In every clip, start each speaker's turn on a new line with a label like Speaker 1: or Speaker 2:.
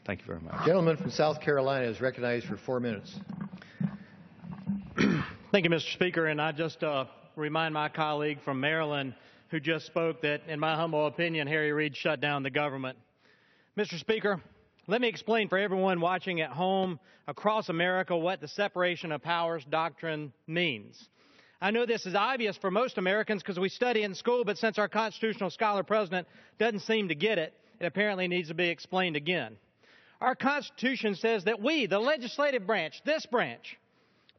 Speaker 1: Thank you very much.
Speaker 2: The gentleman from South Carolina is recognized for 4 minutes.
Speaker 3: Thank you, Mr. Speaker. And I just remind my colleague from Maryland who just spoke that, in my humble opinion, Harry Reid shut down the government. Mr. Speaker, let me explain for everyone watching at home across America what the separation of powers doctrine means. I know this is obvious for most Americans because we study it in school, but since our constitutional scholar president doesn't seem to get it, it apparently needs to be explained again. Our Constitution says that we, the legislative branch, this branch,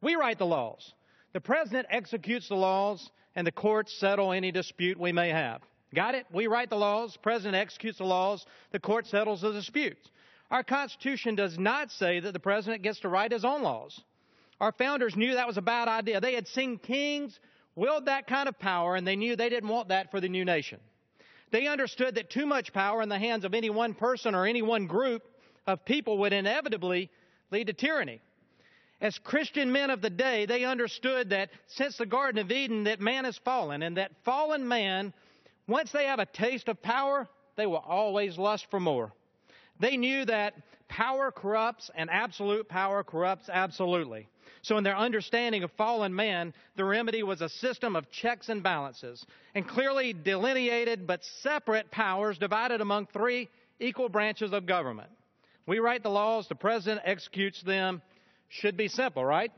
Speaker 3: we write the laws. The president executes the laws, and the courts settle any dispute we may have. Got it? We write the laws, the president executes the laws, the court settles the disputes. Our Constitution does not say that the president gets to write his own laws. Our founders knew that was a bad idea. They had seen kings wield that kind of power, and they knew they didn't want that for the new nation. They understood that too much power in the hands of any one person or any one group of people would inevitably lead to tyranny. As Christian men of the day, they understood that since the Garden of Eden, that man has fallen, and that fallen man, once they have a taste of power, they will always lust for more. They knew that power corrupts and absolute power corrupts absolutely. So in their understanding of fallen man, the remedy was a system of checks and balances and clearly delineated but separate powers divided among three equal branches of government. We write the laws, the president executes them. Should be simple, right?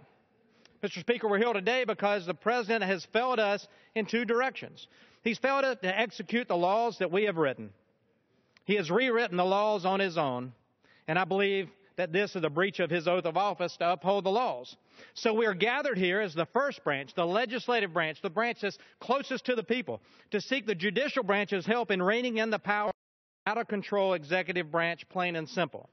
Speaker 3: Mr. Speaker, we're here today because the president has failed us in two directions. He's failed us to execute the laws that we have written. He has rewritten the laws on his own, and I believe that this is a breach of his oath of office to uphold the laws. So we are gathered here as the first branch, the legislative branch, the branch that's closest to the people, to seek the judicial branch's help in reining in the power of the out-of-control executive branch, plain and simple.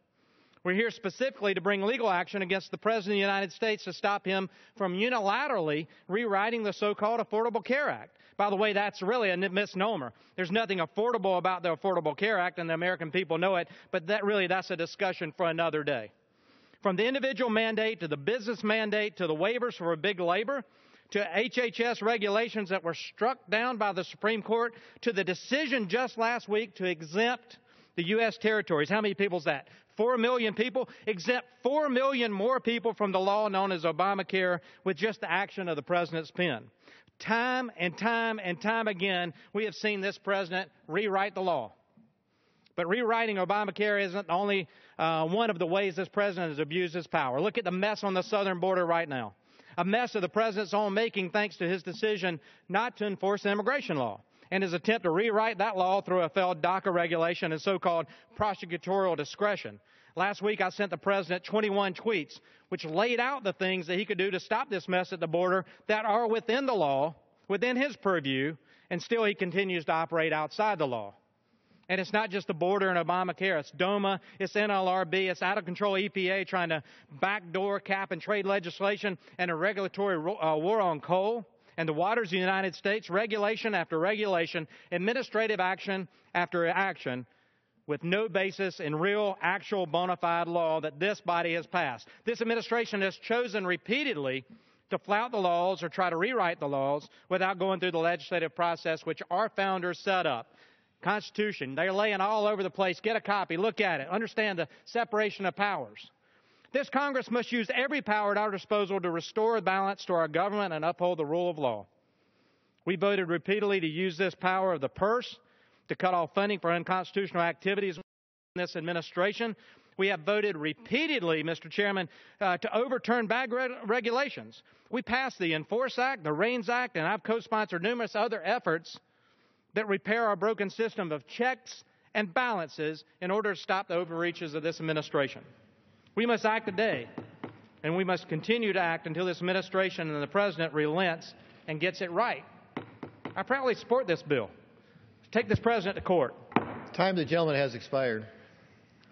Speaker 3: We're here specifically to bring legal action against the President of the United States to stop him from unilaterally rewriting the so-called Affordable Care Act. By the way, that's really a misnomer. There's nothing affordable about the Affordable Care Act, and the American people know it, but that's a discussion for another day. From the individual mandate to the business mandate to the waivers for big labor to HHS regulations that were struck down by the Supreme Court to the decision just last week to exempt the U.S. territories. How many people is that? 4 million people, exempt 4 million more people from the law known as Obamacare with just the action of the president's pen. Time and time and time again, we have seen this president rewrite the law. But rewriting Obamacare isn't only one of the ways this president has abused his power. Look at the mess on the southern border right now. A mess of the president's own making thanks to his decision not to enforce the immigration law and his attempt to rewrite that law through a failed DACA regulation and so-called prosecutorial discretion. Last week, I sent the president 21 tweets, which laid out the things that he could do to stop this mess at the border that are within the law, within his purview, and still he continues to operate outside the law. And it's not just the border and Obamacare. It's DOMA, it's NLRB, it's out-of-control EPA trying to backdoor cap and trade legislation and a regulatory war on coal and the waters of the United States, regulation after regulation, administrative action after action, with no basis in real, actual, bona fide law that this body has passed. This administration has chosen repeatedly to flout the laws or try to rewrite the laws without going through the legislative process which our founders set up. Constitution, they're laying all over the place. Get a copy, look at it, understand the separation of powers. This Congress must use every power at our disposal to restore balance to our government and uphold the rule of law. We voted repeatedly to use this power of the purse to cut off funding for unconstitutional activities in this administration. We have voted repeatedly, Mr. Chairman, to overturn bad regulations. We passed the Enforce Act, the REINS Act, and I've co-sponsored numerous other efforts that repair our broken system of checks and balances in order to stop the overreaches of this administration. We must act today, and we must continue to act until this administration and the president relents and gets it right. I proudly support this bill. Take this president to court.
Speaker 2: Time the gentleman has expired.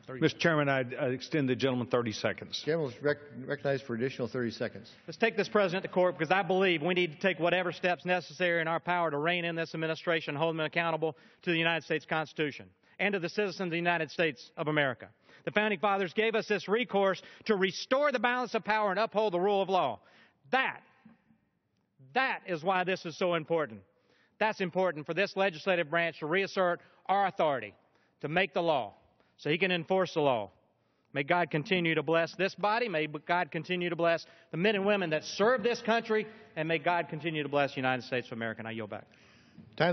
Speaker 1: Mr. Chairman, I extend the gentleman 30 seconds.
Speaker 2: The gentleman is recognized for additional 30 seconds.
Speaker 3: Let's take this president to court because I believe we need to take whatever steps necessary in our power to rein in this administration, hold them accountable to the United States Constitution and to the citizens of the United States of America. The Founding Fathers gave us this recourse to restore the balance of power and uphold the rule of law. That is why this is so important. That's important for this legislative branch to reassert our authority to make the law so he can enforce the law. May God continue to bless this body. May God continue to bless the men and women that serve this country. And may God continue to bless the United States of America. And I yield back.
Speaker 2: Time